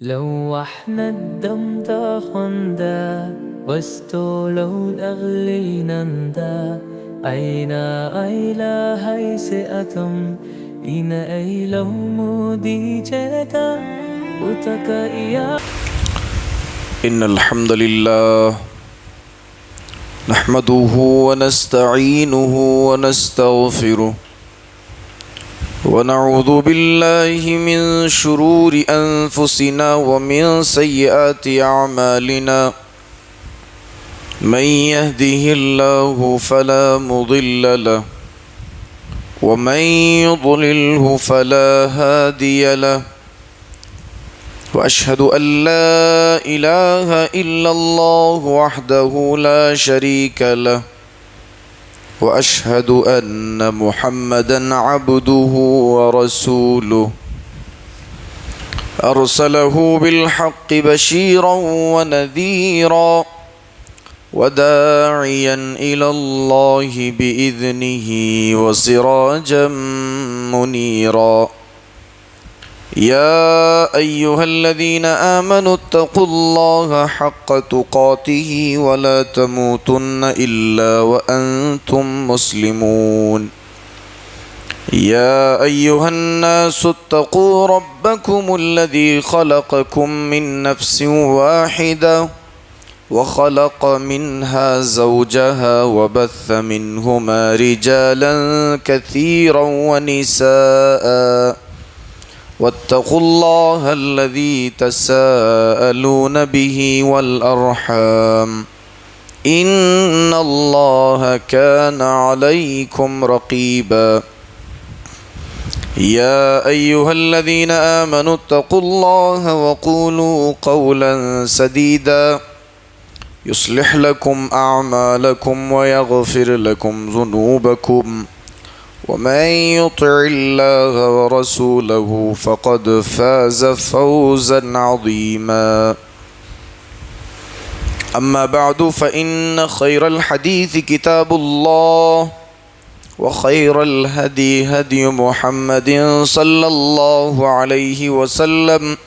لوحنا الدم تاخندا واستولوا الأغلي نندا أين أيلا هيسئتم إن أيلو مودي جدا وتكايا. إن الحمد لله نحمده ونستعينه ونستغفره ونعوذ بالله من شرور أنفسنا ومن سيئات أعمالنا. من يهده الله فلا مضل له ومن يضلله فلا هادي له. وأشهد أن لا إله إلا الله وحده لا شريك له وأشهد أن محمدًا عبده ورسوله أرسله بالحق بشيرًا ونذيرًا وداعيًا إلى الله بإذنه وسراجًا منيرًا. يا أيها الذين آمنوا اتقوا الله حق تقاته ولا تموتن إلا وأنتم مسلمون. يا أيها الناس اتقوا ربكم الذي خلقكم من نفس واحدة وخلق منها زوجها وبث منهما رجالا كثيرا ونساء. واتقوا الله الذي تساءلون به والأرحام إن الله كان عليكم رقيبا. يا أيها الذين آمنوا اتقوا الله وقولوا قولا سديدا يصلح لكم أعمالكم ويغفر لكم ذنوبكم ومن يطع الله ورسوله فقد فاز فوزا عظيما. أما بعد فإن خير الحديث كتاب الله وخير الهدي هدي محمد صلى الله عليه وسلم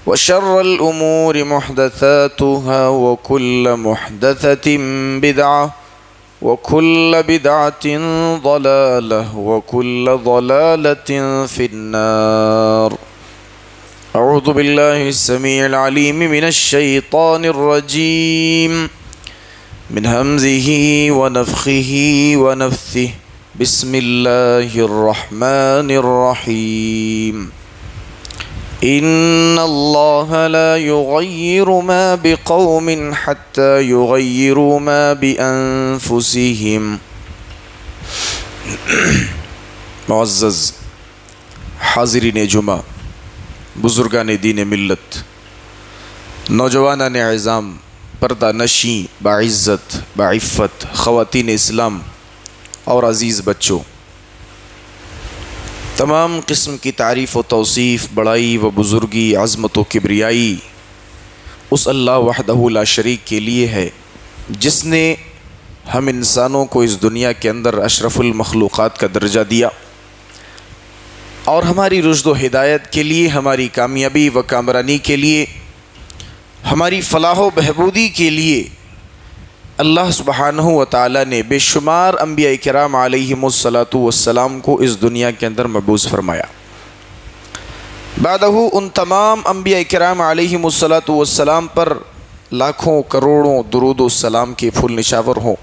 وشر الأمور محدثاتها وكل محدثة بدعة وكل بدعة ضلالة وكل ضلالة في النار. أعوذ بالله السميع العليم من الشيطان الرجيم من همزه ونفخه ونفثه. بسم الله الرحمن الرحيم. إن الله لا يغير ما بقوم حتى يغيروا ما بأنفسهم. معزز حاضرین جمعہ، بزرگان دین ملت، نوجوانان عظام، پردہ نشیں باعزت باعفت خواتین اسلام اور عزیز بچوں، تمام قسم کی تعریف و توصیف، بڑائی و بزرگی، عظمت و کبریائی اس اللہ وحدہ لا شریک کے لیے ہے جس نے ہم انسانوں کو اس دنیا کے اندر اشرف المخلوقات کا درجہ دیا اور ہماری رشد و ہدایت کے لیے، ہماری کامیابی و کامرانی کے لیے، ہماری فلاح و بہبودی کے لیے اللہ سبحانہ و تعالیٰ نے بے شمار انبیاء کرام علیہم السلام کو اس دنیا کے اندر مبعوث فرمایا. بعدہ ان تمام انبیاء کرام علیہم السلام پر لاکھوں کروڑوں درود و سلام کے پھول نشاور ہوں.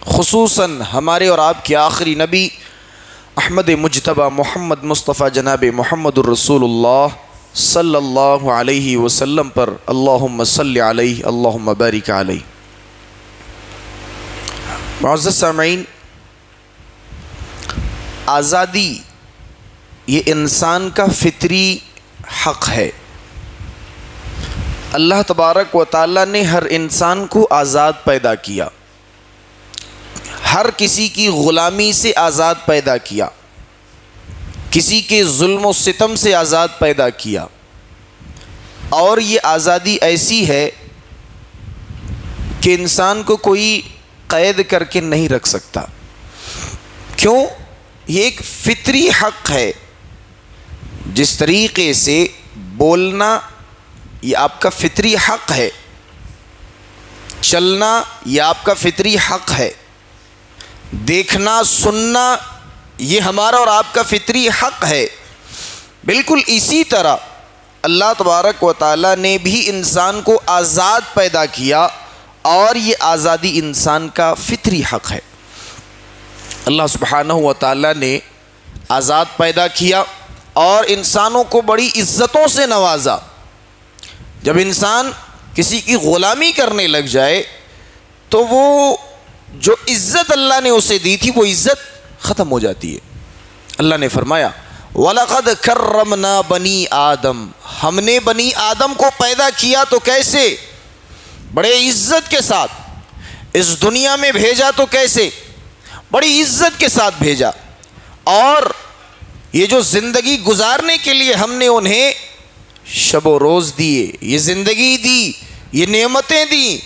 خصوصاً ہمارے اور آپ کے آخری نبی احمد مجتبیٰ محمد مصطفیٰ جناب محمد الرسول اللہ صلی اللہ علیہ وسلم پر اللہم صلی علیہ اللہم بارک علیہ. معزز سامعین، آزادی یہ انسان کا فطری حق ہے. اللہ تبارک و تعالیٰ نے ہر انسان کو آزاد پیدا کیا، ہر کسی کی غلامی سے آزاد پیدا کیا، کسی کے ظلم و ستم سے آزاد پیدا کیا. اور یہ آزادی ایسی ہے کہ انسان کو کوئی قید کر کے نہیں رکھ سکتا. کیوں؟ یہ ایک فطری حق ہے. جس طریقے سے بولنا یہ آپ کا فطری حق ہے، چلنا یہ آپ کا فطری حق ہے، دیکھنا سننا یہ ہمارا اور آپ کا فطری حق ہے۔ بالکل اسی طرح اللہ تبارک و تعالیٰ نے بھی انسان کو آزاد پیدا کیا اور یہ آزادی انسان کا فطری حق ہے۔ اللہ سبحانہ و تعالیٰ نے آزاد پیدا کیا اور انسانوں کو بڑی عزتوں سے نوازا۔ جب انسان کسی کی غلامی کرنے لگ جائے تو وہ جو عزت اللہ نے اسے دی تھی وہ عزت ختم ہو جاتی ہے۔ اللہ نے فرمایا وَلَقَدْ كَرَّمْنَا بَنِي آدم، ہم نے بنی آدم کو پیدا کیا تو کیسے؟ بڑے عزت کے ساتھ۔ اس دنیا میں بھیجا تو کیسے؟ بڑی عزت کے ساتھ بھیجا، اور یہ جو زندگی گزارنے کے لیے ہم نے انہیں شب و روز دیے، یہ زندگی دی، یہ نعمتیں دی،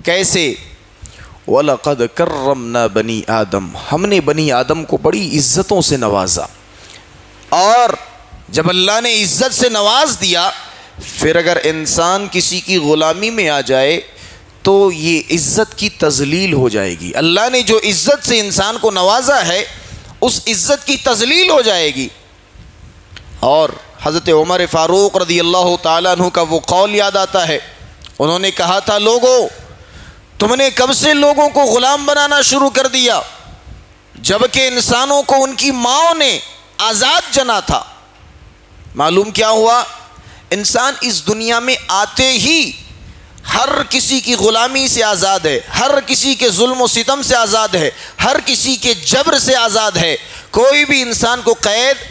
کیسے؟ وَلَقَدْ كَرَّمْنَا بَنِي آدم، ہم نے بنی آدم کو بڑی عزتوں سے نوازا۔ اور جب اللہ نے عزت سے نواز دیا، پھر اگر انسان کسی کی غلامی میں آ جائے تو یہ عزت کی تذلیل ہو جائے گی۔ اللہ نے جو عزت سے انسان کو نوازا ہے اس عزت کی تذلیل ہو جائے گی۔ اور حضرت عمر فاروق رضی اللہ تعالیٰ عنہ کا وہ قول یاد آتا ہے، انہوں نے کہا تھا لوگوں تم نے کب سے لوگوں کو غلام بنانا شروع کر دیا جبکہ انسانوں کو ان کی ماؤں نے آزاد جنا تھا۔ معلوم کیا ہوا؟ انسان اس دنیا میں آتے ہی ہر کسی کی غلامی سے آزاد ہے، ہر کسی کے ظلم و ستم سے آزاد ہے، ہر کسی کے جبر سے آزاد ہے، کوئی بھی انسان کو قید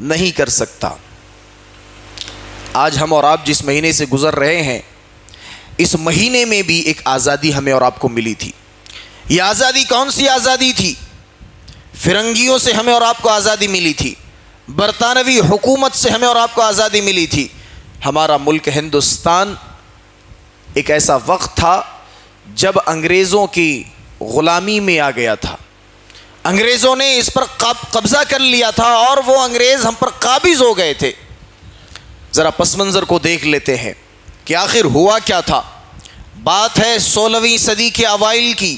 نہیں کر سکتا۔ آج ہم اور آپ جس مہینے سے گزر رہے ہیں، اس مہینے میں بھی ایک آزادی ہمیں اور آپ کو ملی تھی۔ یہ آزادی کون سی آزادی تھی؟ فرنگیوں سے ہمیں اور آپ کو آزادی ملی تھی، برطانوی حکومت سے ہمیں اور آپ کو آزادی ملی تھی۔ ہمارا ملک ہندوستان ایک ایسا وقت تھا جب انگریزوں کی غلامی میں آ گیا تھا، انگریزوں نے اس پر قبضہ کر لیا تھا اور وہ انگریز ہم پر قابض ہو گئے تھے۔ ذرا پس منظر کو دیکھ لیتے ہیں کہ آخر ہوا کیا تھا۔ بات ہے 16ویں صدی کے اوائل کی۔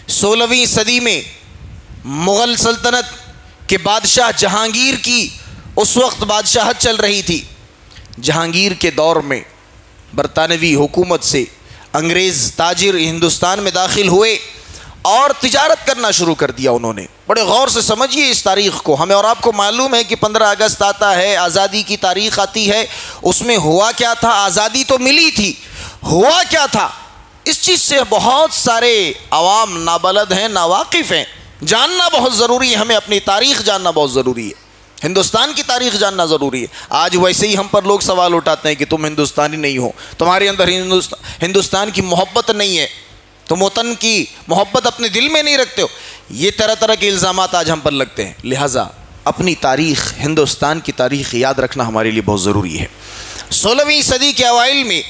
16ویں صدی میں مغل سلطنت کے بادشاہ جہانگیر کی اس وقت بادشاہت چل رہی تھی۔ جہانگیر کے دور میں برطانوی حکومت سے انگریز تاجر ہندوستان میں داخل ہوئے اور تجارت کرنا شروع کر دیا انہوں نے۔ بڑے غور سے سمجھیے اس تاریخ کو۔ ہمیں اور آپ کو معلوم ہے کہ 15 اگست آتا ہے، آزادی کی تاریخ آتی ہے، اس میں ہوا کیا تھا؟ آزادی تو ملی تھی، ہوا کیا تھا؟ اس چیز سے بہت سارے عوام نابلد ہیں، ناواقف ہیں۔ جاننا بہت ضروری ہے، ہمیں اپنی تاریخ جاننا بہت ضروری ہے، ہندوستان کی تاریخ جاننا ضروری ہے۔ آج ویسے ہی ہم پر لوگ سوال اٹھاتے ہیں کہ تم ہندوستانی نہیں ہو، تمہارے اندر ہندوستان کی محبت نہیں ہے، تم وطن کی محبت اپنے دل میں نہیں رکھتے ہو۔ یہ طرح طرح کے الزامات آج ہم پر لگتے ہیں، لہٰذا اپنی تاریخ، ہندوستان کی تاریخ یاد رکھنا ہمارے لیے بہت ضروری ہے۔ 16ویں صدی کے اوائل میں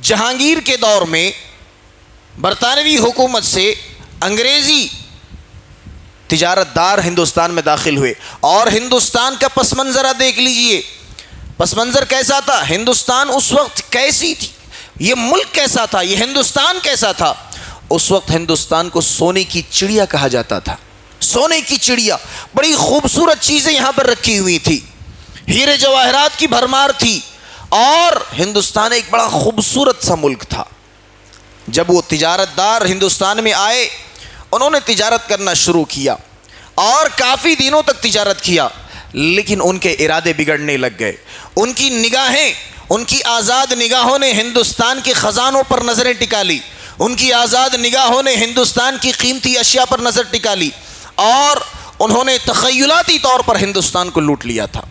جہانگیر کے دور میں برطانوی حکومت سے انگریزی تجارت دار ہندوستان میں داخل ہوئے، اور ہندوستان کا پس منظر دیکھ لیجئے۔ پس منظر کیسا تھا؟ ہندوستان اس وقت کیسی تھی؟ یہ ملک کیسا تھا؟ یہ ہندوستان کیسا تھا؟ اس وقت ہندوستان کو سونے کی چڑیا کہا جاتا تھا۔ سونے کی چڑیا، بڑی خوبصورت چیزیں یہاں پر رکھی ہوئی تھی، ہیرے جواہرات کی بھرمار تھی، اور ہندوستان ایک بڑا خوبصورت سا ملک تھا۔ جب وہ تجارت دار ہندوستان میں آئے، انہوں نے تجارت کرنا شروع کیا اور کافی دنوں تک تجارت کیا، لیکن ان کے ارادے بگڑنے لگ گئے۔ ان کی نگاہیں، ان کی آزاد نگاہوں نے ہندوستان کے خزانوں پر نظریں ٹکا لی، ان کی آزاد نگاہوں نے ہندوستان کی قیمتی اشیاء پر نظر ٹکا لی، اور انہوں نے تخیلاتی طور پر ہندوستان کو لوٹ لیا تھا۔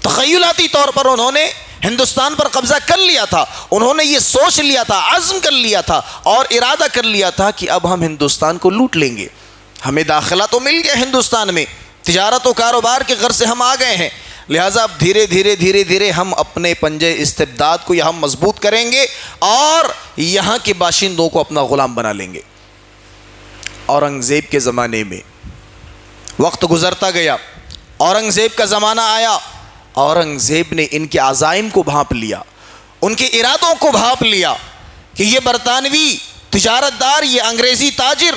تخیلاتی طور پر انہوں نے ہندوستان پر قبضہ کر لیا تھا۔ انہوں نے یہ سوچ لیا تھا، عزم کر لیا تھا اور ارادہ کر لیا تھا کہ اب ہم ہندوستان کو لوٹ لیں گے۔ ہمیں داخلہ تو مل گیا ہندوستان میں، تجارت و کاروبار کے غرض سے ہم آ گئے ہیں، لہٰذا اب دھیرے دھیرے ہم اپنے پنجے استبداد کو یہاں مضبوط کریں گے اور یہاں کے باشندوں کو اپنا غلام بنا لیں گے۔ اورنگزیب کے زمانے میں وقت گزرتا گیا، اورنگزیب کا زمانہ آیا، اورنگزیب نے ان کے عزائم کو بھانپ لیا، ان کے ارادوں کو بھاپ لیا کہ یہ برطانوی تجارت دار، یہ انگریزی تاجر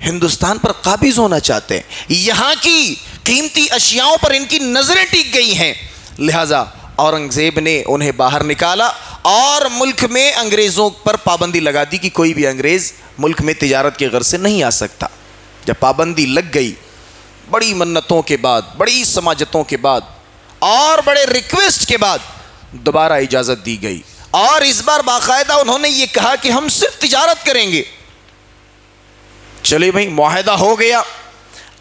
ہندوستان پر قابض ہونا چاہتے ہیں، یہاں کی قیمتی اشیاؤں پر ان کی نظریں ٹک گئی ہیں، لہٰذا اورنگزیب نے انہیں باہر نکالا اور ملک میں انگریزوں پر پابندی لگا دی کہ کوئی بھی انگریز ملک میں تجارت کے غرض سے نہیں آ سکتا۔ جب پابندی لگ گئی، بڑی منتوں کے بعد، بڑی سماجتوں کے بعد اور بڑے ریکویسٹ کے بعد دوبارہ اجازت دی گئی، اور اس بار باقاعدہ انہوں نے یہ کہا کہ ہم صرف تجارت کریں گے۔ چلے بھائی، معاہدہ ہو گیا،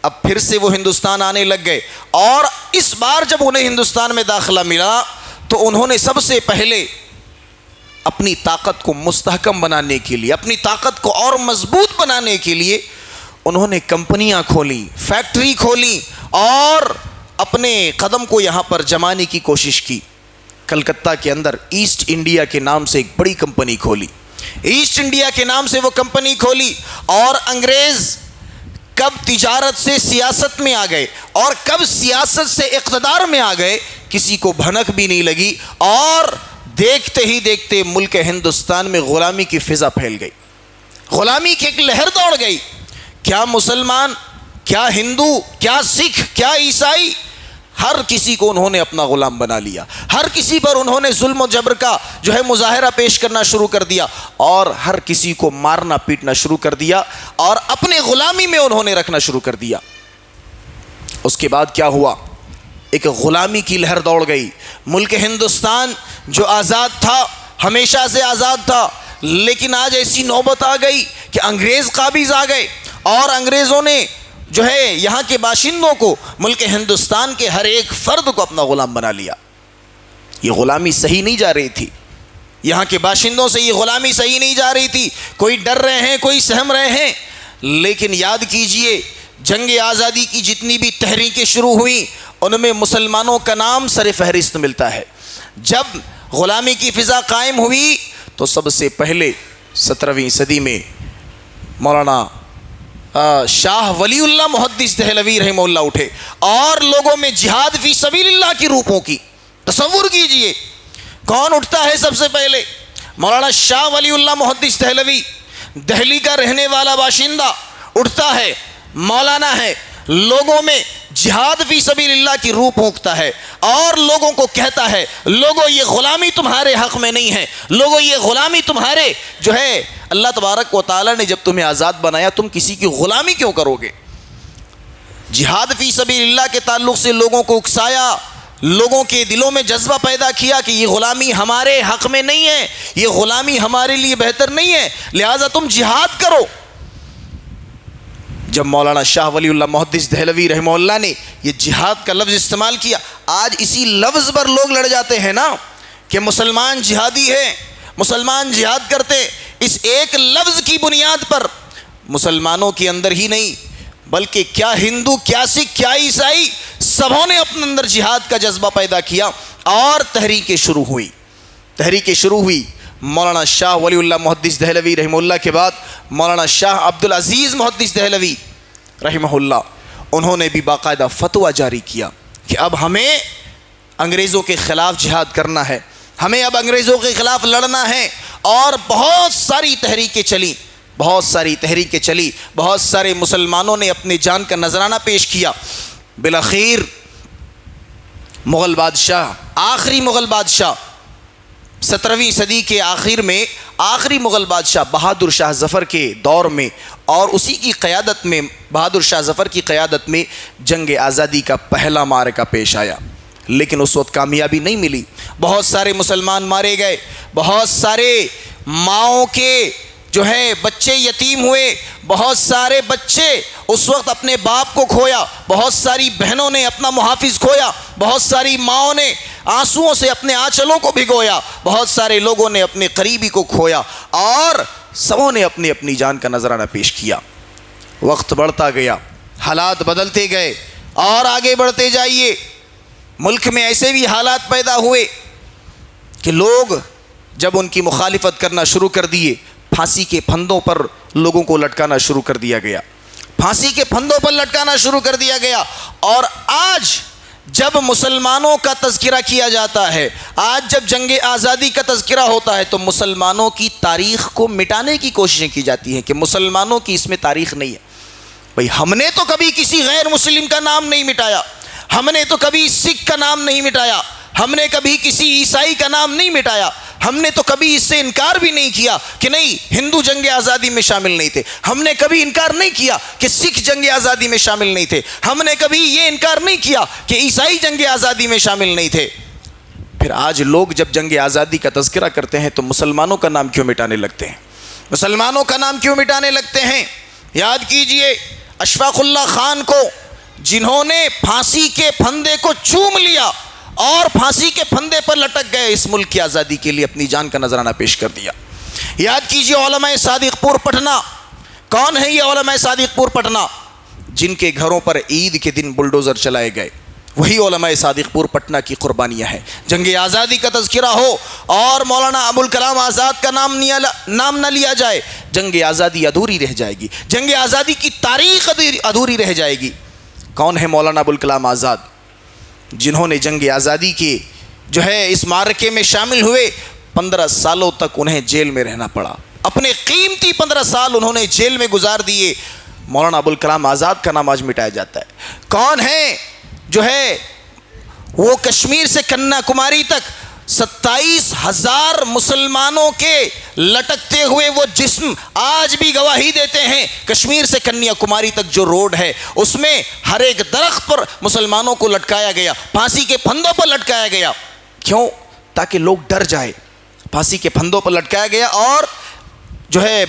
اب پھر سے وہ ہندوستان آنے لگ گئے، اور اس بار جب انہیں ہندوستان میں داخلہ ملا تو انہوں نے سب سے پہلے اپنی طاقت کو مستحکم بنانے کے لیے، اپنی طاقت کو اور مضبوط بنانے کے لیے انہوں نے کمپنیاں کھولیں، فیکٹری کھولیں، اور اپنے قدم کو یہاں پر جمانے کی کوشش کی۔ کلکتہ کے اندر ایسٹ انڈیا کے نام سے ایک بڑی کمپنی کھولی، ایسٹ انڈیا کے نام سے وہ کمپنی کھولی، اور انگریز کب تجارت سے سیاست میں آ گئے اور کب سیاست سے اقتدار میں آ گئے کسی کو بھنک بھی نہیں لگی، اور دیکھتے ہی دیکھتے ملک ہندوستان میں غلامی کی فضا پھیل گئی، غلامی کی ایک لہر دوڑ گئی۔ کیا مسلمان، کیا ہندو، کیا سکھ، کیا عیسائی، ہر کسی کو انہوں نے اپنا غلام بنا لیا، ہر کسی پر انہوں نے ظلم و جبر کا مظاہرہ پیش کرنا شروع کر دیا، اور ہر کسی کو مارنا پیٹنا شروع کر دیا، اور اپنے غلامی میں انہوں نے رکھنا شروع کر دیا۔ اس کے بعد کیا ہوا؟ ایک غلامی کی لہر دوڑ گئی۔ ملک ہندوستان جو آزاد تھا، ہمیشہ سے آزاد تھا، لیکن آج ایسی نوبت آ گئی کہ انگریز قابض آ گئے، اور انگریزوں نے یہاں کے باشندوں کو، ملک ہندوستان کے ہر ایک فرد کو اپنا غلام بنا لیا۔ یہ غلامی صحیح نہیں جا رہی تھی، یہاں کے باشندوں سے یہ غلامی صحیح نہیں جا رہی تھی، کوئی ڈر رہے ہیں، کوئی سہم رہے ہیں، لیکن یاد کیجئے جنگ آزادی کی جتنی بھی تحریکیں شروع ہوئیں ان میں مسلمانوں کا نام سر فہرست ملتا ہے۔ جب غلامی کی فضا قائم ہوئی تو سب سے پہلے 17ویں صدی میں مولانا شاہ ولی اللہ محدث دہلوی رحمہ اللہ اٹھے اور لوگوں میں جہاد فی سبیل اللہ کی روح پھونکی۔ تصور کیجئے کون اٹھتا ہے سب سے پہلے؟ مولانا شاہ ولی اللہ محدث دہلوی، دہلی کا رہنے والا باشندہ اٹھتا ہے، مولانا ہے، لوگوں میں جہاد فی سبیل اللہ کی روح پھونکتا ہے، اور لوگوں کو کہتا ہے لوگوں یہ غلامی تمہارے حق میں نہیں ہے، لوگوں یہ غلامی تمہارے اللہ تبارک و تعالی نے جب تمہیں آزاد بنایا تم کسی کی غلامی کیوں کرو گے؟ جہاد فی سبیل اللہ کے تعلق سے لوگوں کو اکسایا، لوگوں کے دلوں میں جذبہ پیدا کیا کہ یہ غلامی ہمارے حق میں نہیں ہے، یہ غلامی ہمارے لیے بہتر نہیں ہے، لہٰذا تم جہاد کرو۔ جب مولانا شاہ ولی اللہ محدث دہلوی رحمہ اللہ نے یہ جہاد کا لفظ استعمال کیا، آج اسی لفظ پر لوگ لڑ جاتے ہیں نا کہ مسلمان جہادی ہے، مسلمان جہاد کرتے، اس ایک لفظ کی بنیاد پر مسلمانوں کے اندر ہی نہیں بلکہ کیا ہندو، کیا سکھ، کیا عیسائی، سبوں نے اپنے اندر جہاد کا جذبہ پیدا کیا، اور تحریکیں شروع ہوئی۔ مولانا شاہ ولی اللہ محدث دہلوی رحمہ اللہ کے بعد مولانا شاہ عبدالعزیز محدث دہلوی رحمہ اللہ، انہوں نے بھی باقاعدہ فتویٰ جاری کیا کہ اب ہمیں انگریزوں کے خلاف جہاد کرنا ہے، ہمیں اب انگریزوں کے خلاف لڑنا ہے، اور بہت ساری تحریکیں چلی، بہت سارے مسلمانوں نے اپنے جان کا نذرانہ پیش کیا۔ بالآخر مغل بادشاہ، آخری مغل بادشاہ 17ویں صدی کے آخر میں آخری مغل بادشاہ بہادر شاہ ظفر کے دور میں، اور اسی کی قیادت میں، بہادر شاہ ظفر کی قیادت میں جنگ آزادی کا پہلا معرکہ پیش آیا، لیکن اس وقت کامیابی نہیں ملی، بہت سارے مسلمان مارے گئے، بہت سارے ماؤں کے بچے یتیم ہوئے، بہت سارے بچے اس وقت اپنے باپ کو کھویا، بہت ساری بہنوں نے اپنا محافظ کھویا، بہت ساری ماؤں نے آنسوؤں سے اپنے آنچلوں کو بھگویا، بہت سارے لوگوں نے اپنے قریبی کو کھویا، اور سبوں نے اپنی اپنی جان کا نذرانہ پیش کیا۔ وقت بڑھتا گیا، حالات بدلتے گئے، اور آگے بڑھتے جائیے، ملک میں ایسے بھی حالات پیدا ہوئے کہ لوگ جب ان کی مخالفت کرنا شروع کر دیے، پھانسی کے پھندوں پر لوگوں کو لٹکانا شروع کر دیا گیا، اور آج جب مسلمانوں کا تذکرہ کیا جاتا ہے، آج جب جنگ آزادی کا تذکرہ ہوتا ہے تو مسلمانوں کی تاریخ کو مٹانے کی کوششیں کی جاتی ہیں کہ مسلمانوں کی اس میں تاریخ نہیں ہے۔ بھئی ہم نے تو کبھی کسی غیر مسلم کا نام نہیں مٹایا، ہم نے تو کبھی سکھ کا نام نہیں مٹایا، ہم نے کبھی کسی عیسائی کا نام نہیں مٹایا، ہم نے تو کبھی اس سے انکار بھی نہیں کیا کہ نہیں ہندو جنگ آزادی میں شامل نہیں تھے، ہم نے کبھی انکار نہیں کیا کہ سکھ جنگ آزادی میں شامل نہیں تھے، ہم نے کبھی یہ انکار نہیں کیا کہ عیسائی جنگ آزادی میں شامل نہیں تھے۔ پھر آج لوگ جب جنگ آزادی کا تذکرہ کرتے ہیں تو مسلمانوں کا نام کیوں مٹانے لگتے ہیں؟ مسلمانوں کا نام کیوں مٹانے لگتے ہیں؟ یاد کیجئے اشفاق اللہ خان کو، جنہوں نے پھانسی کے پھندے کو چوم لیا اور پھانسی کے پھندے پر لٹک گئے، اس ملک کی آزادی کے لیے اپنی جان کا نذرانہ پیش کر دیا۔ یاد کیجئے علماء صادق پور پٹنہ، کون ہے یہ علماء صادق پور پٹنہ؟ جن کے گھروں پر عید کے دن بلڈوزر چلائے گئے، وہی علماء صادق پور پٹنہ کی قربانیاں ہیں۔ جنگ آزادی کا تذکرہ ہو اور مولانا ابوالکلام آزاد کا نام نہ لیا جائے، جنگ آزادی ادھوری رہ جائے گی، جنگ آزادی کی تاریخ ادھوری رہ جائے گی۔ کون ہے مولانا ابوالکلام آزاد؟ جنہوں نے جنگ آزادی کے اس معرکے میں شامل ہوئے، 15 سالوں تک انہیں جیل میں رہنا پڑا، اپنے قیمتی 15 سال انہوں نے جیل میں گزار دیے۔ مولانا ابوالکلام آزاد کا نام آج مٹایا جاتا ہے۔ کون ہے وہ کشمیر سے کنیا کماری تک 27,000 مسلمانوں کے لٹکتے ہوئے وہ جسم آج بھی گواہی دیتے ہیں۔ کشمیر سے کنیا کماری تک جو روڈ ہے اس میں ہر ایک درخت پر مسلمانوں کو لٹکایا گیا، پھانسی کے پھندوں پر لٹکایا گیا۔ کیوں؟ تاکہ لوگ ڈر جائے۔ پھانسی کے پھندوں پر لٹکایا گیا اور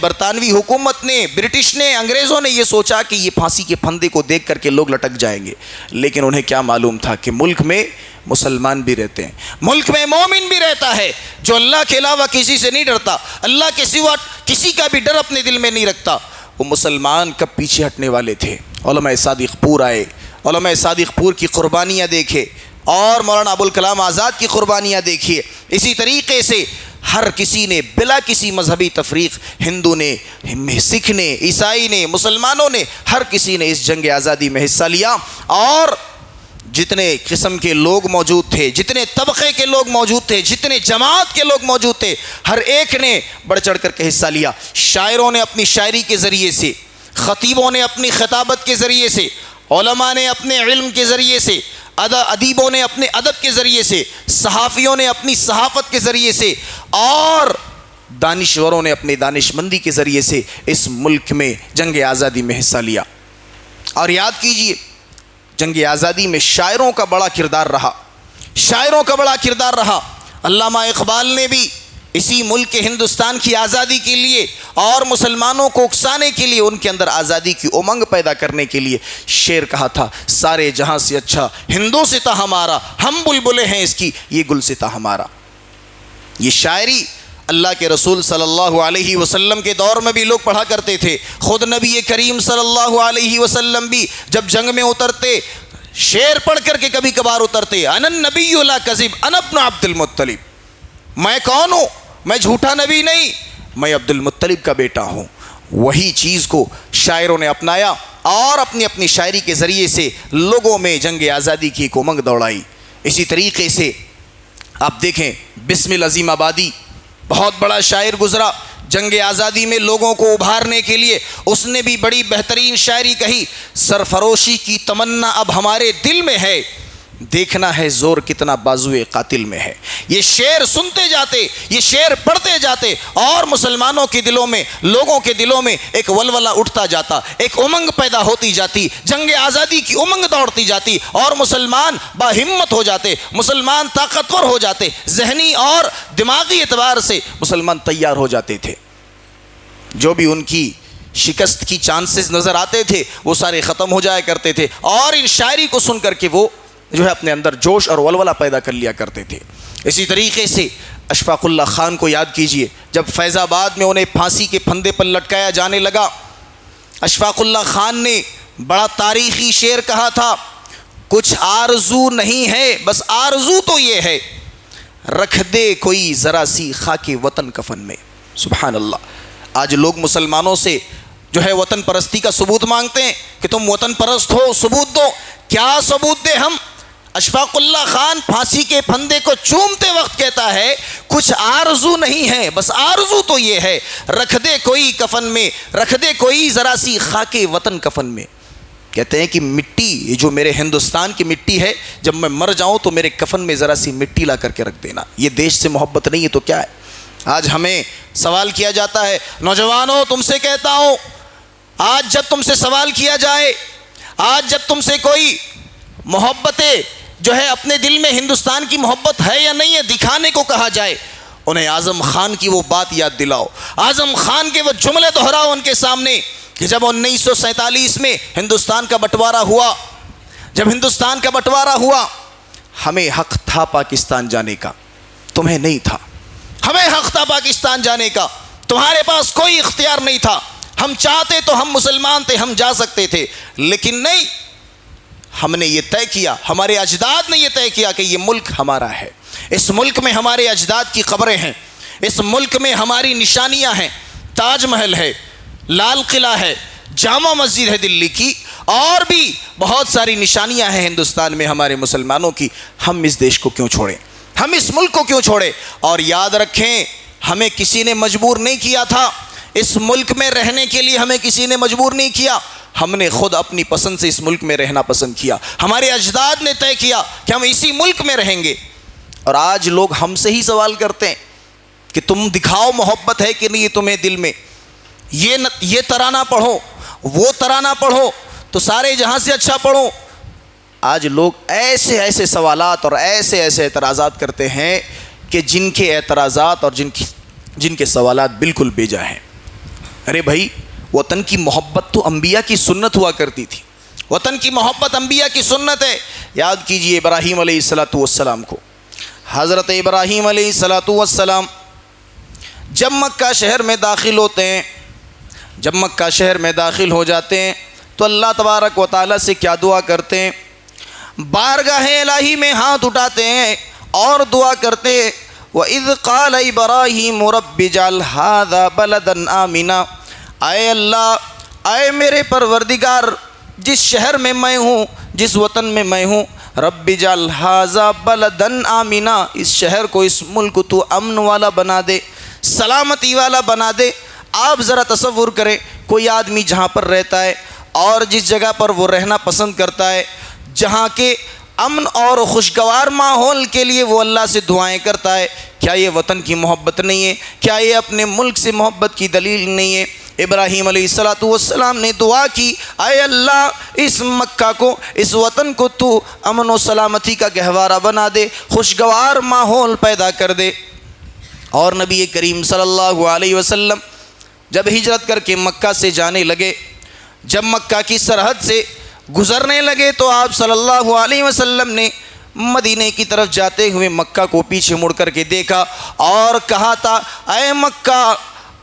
برطانوی حکومت نے، برٹش نے، انگریزوں نے یہ سوچا کہ یہ پھانسی کے پھندے کو دیکھ کر کے لوگ لٹک جائیں گے، لیکن انہیں کیا معلوم تھا کہ ملک میں مسلمان بھی رہتے ہیں، ملک میں مومن بھی رہتا ہے جو اللہ کے علاوہ کسی سے نہیں ڈرتا، اللہ کے سوا کسی کا بھی ڈر اپنے دل میں نہیں رکھتا۔ وہ مسلمان کب پیچھے ہٹنے والے تھے؟ علماء صادق پور آئے، علماء صادق پور کی قربانیاں دیکھے اور مولانا ابوالکلام آزاد کی قربانیاں دیکھیے۔ اسی طریقے سے ہر کسی نے بلا کسی مذہبی تفریق، ہندو نے، سکھ نے، عیسائی نے، مسلمانوں نے، ہر کسی نے اس جنگ آزادی میں حصہ لیا، اور جتنے قسم کے لوگ موجود تھے، جتنے طبقے کے لوگ موجود تھے، جتنے جماعت کے لوگ موجود تھے، ہر ایک نے بڑھ چڑھ کر کے حصہ لیا۔ شاعروں نے اپنی شاعری کے ذریعے سے، خطیبوں نے اپنی خطابت کے ذریعے سے، علماء نے اپنے علم کے ذریعے سے، ادیبوں نے اپنے ادب کے ذریعے سے، صحافیوں نے اپنی صحافت کے ذریعے سے، اور دانشوروں نے اپنے دانش مندی کے ذریعے سے اس ملک میں جنگ آزادی میں حصہ لیا۔ اور یاد کیجئے جنگ آزادی میں شاعروں کا بڑا کردار رہا، شاعروں کا بڑا کردار رہا۔ علامہ اقبال نے بھی اسی ملک ہندوستان کی آزادی کے لیے اور مسلمانوں کو اکسانے کے لیے، ان کے اندر آزادی کی امنگ پیدا کرنے کے لیے شعر کہا تھا، سارے جہاں سے اچھا ہندو سے تھا ہمارا، ہم بلبلیں ہیں اس کی یہ گل سے تھا ہمارا۔ یہ شاعری اللہ کے رسول صلی اللہ علیہ وسلم کے دور میں بھی لوگ پڑھا کرتے تھے۔ خود نبی کریم صلی اللہ علیہ وسلم بھی جب جنگ میں اترتے، شعر پڑھ کر کے کبھی کبھار اترتے، انا النبی لا کذب انا ابن عبد المطلب، میں کون ہوں؟ میں جھوٹا نبی نہیں، میں عبد المطلب کا بیٹا ہوں۔ وہی چیز کو شاعروں نے اپنایا اور اپنی اپنی شاعری کے ذریعے سے لوگوں میں جنگ آزادی کی ایک امنگ دوڑائی۔ اسی طریقے سے آپ دیکھیں بسم العظیم آبادی، بہت بڑا شاعر گزرا جنگ آزادی میں لوگوں کو ابھارنے کے لیے، اس نے بھی بڑی بہترین شاعری کہی، سرفروشی کی تمنا اب ہمارے دل میں ہے، دیکھنا ہے زور کتنا بازوئے قاتل میں ہے۔ یہ شعر سنتے جاتے، یہ شعر پڑھتے جاتے، اور مسلمانوں کے دلوں میں، لوگوں کے دلوں میں ایک ولولہ اٹھتا جاتا، ایک امنگ پیدا ہوتی جاتی، جنگ آزادی کی امنگ دوڑتی جاتی، اور مسلمان باہمت ہو جاتے، مسلمان طاقتور ہو جاتے، ذہنی اور دماغی اعتبار سے مسلمان تیار ہو جاتے تھے۔ جو بھی ان کی شکست کی چانسز نظر آتے تھے وہ سارے ختم ہو جایا کرتے تھے، اور ان شاعری کو سن کر کے وہ اپنے اندر جوش اور ولولہ پیدا کر لیا کرتے تھے۔ اسی طریقے سے اشفاق اللہ خان کو یاد کیجئے، جب فیض آباد میں انہیں پھانسی کے پھندے پر لٹکایا جانے لگا، اشفاق اللہ خان نے بڑا تاریخی شعر کہا تھا، کچھ آرزو نہیں ہے بس آرزو تو یہ ہے، رکھ دے کوئی ذرا سی خاک وطن کفن میں۔ سبحان اللہ۔ آج لوگ مسلمانوں سے وطن پرستی کا ثبوت مانگتے ہیں کہ تم وطن پرست ہو، ثبوت دو۔ کیا ثبوت دے ہم؟ اشفاق اللہ خان پھانسی کے پھندے کو چومتے وقت کہتا ہے کچھ آرزو نہیں ہے، بس آرزو تو یہ ہے رکھ دے کوئی کفن میں، رکھ دے کوئی ذرا سی خاک وطن کفن میں۔ کہتے ہیں کہ مٹی، یہ جو میرے ہندوستان کی مٹی ہے، جب میں مر جاؤں تو میرے کفن میں ذرا سی مٹی لا کر کے رکھ دینا۔ یہ دیش سے محبت نہیں ہے تو کیا ہے؟ آج ہمیں سوال کیا جاتا ہے، نوجوانوں تم سے کہتا ہوں، آج جب تم سے سوال کیا جائے، آج جب تم سے کوئی محبتیں جو ہے اپنے دل میں ہندوستان کی محبت ہے یا نہیں ہے دکھانے کو کہا جائے، انہیں اعظم خان کی وہ بات یاد دلاؤ، اعظم خان کے وہ جملے دہراؤ ان کے سامنے کہ جب 1947 میں ہندوستان کا بٹوارا ہوا، جب ہندوستان کا بٹوارا ہوا، ہمیں حق تھا پاکستان جانے کا، تمہیں نہیں تھا۔ ہمیں حق تھا پاکستان جانے کا، تمہارے پاس کوئی اختیار نہیں تھا۔ ہم چاہتے تو ہم مسلمان تھے، ہم جا سکتے تھے، لیکن نہیں، ہم نے یہ طے کیا، ہمارے اجداد نے یہ طے کیا کہ یہ ملک ہمارا ہے، اس ملک میں ہمارے اجداد کی قبریں ہیں، اس ملک میں ہماری نشانیاں ہیں، تاج محل ہے، لال قلعہ ہے، جامع مسجد ہے دلی کی، اور بھی بہت ساری نشانیاں ہیں ہندوستان میں ہمارے مسلمانوں کی۔ ہم اس دیش کو کیوں چھوڑیں؟ ہم اس ملک کو کیوں چھوڑیں؟ اور یاد رکھیں، ہمیں کسی نے مجبور نہیں کیا تھا، اس ملک میں رہنے کے لیے ہمیں کسی نے مجبور نہیں کیا، ہم نے خود اپنی پسند سے اس ملک میں رہنا پسند کیا۔ ہمارے اجداد نے طے کیا کہ ہم اسی ملک میں رہیں گے، اور آج لوگ ہم سے ہی سوال کرتے ہیں کہ تم دکھاؤ محبت ہے کہ نہیں تمہیں دل میں، یہ ترانہ پڑھو، وہ ترانہ پڑھو تو سارے جہاں سے اچھا پڑھو۔ آج لوگ ایسے ایسے سوالات اور ایسے ایسے اعتراضات کرتے ہیں کہ جن کے اعتراضات اور جن کے سوالات بالکل بے جا ہیں۔ ارے بھائی، وطن کی محبت تو انبیاء کی سنت ہوا کرتی تھی، وطن کی محبت انبیاء کی سنت ہے۔ یاد کیجئے ابراہیم علیہ السلام کو، حضرت ابراہیم علیہ السلام جب مکہ شہر میں داخل ہوتے ہیں، جب مکہ شہر میں داخل ہو جاتے ہیں تو اللہ تبارک و تعالیٰ سے کیا دعا کرتے ہیں؟ بارگاہ الہی میں ہاتھ اٹھاتے ہیں اور دعا کرتے ہیں، وَإِذْ قَالَ إِبْرَاهِيمُ رَبِّ اجْعَلْ هَٰذَا بَلَدًا آمِنًا، اے اللہ، اے میرے پروردگار، جس شہر میں میں ہوں، جس وطن میں میں ہوں، رب اجعل ھذا بلدن آمنا، اس شہر کو، اس ملک کو تو امن والا بنا دے، سلامتی والا بنا دے۔ آپ ذرا تصور کریں، کوئی آدمی جہاں پر رہتا ہے اور جس جگہ پر وہ رہنا پسند کرتا ہے، جہاں کے امن اور خوشگوار ماحول کے لیے وہ اللہ سے دعائیں کرتا ہے، کیا یہ وطن کی محبت نہیں ہے؟ کیا یہ اپنے ملک سے محبت کی دلیل نہیں ہے؟ ابراہیم علیہ السلام نے دعا کی، اے اللہ، اس مکہ کو، اس وطن کو تو امن و سلامتی کا گہوارہ بنا دے، خوشگوار ماحول پیدا کر دے۔ اور نبی کریم صلی اللہ علیہ وسلم جب ہجرت کر کے مکہ سے جانے لگے، جب مکہ کی سرحد سے گزرنے لگے، تو آپ صلی اللہ علیہ وسلم نے مدینے کی طرف جاتے ہوئے مکہ کو پیچھے مڑ کر کے دیکھا اور کہا تھا، اے مکہ،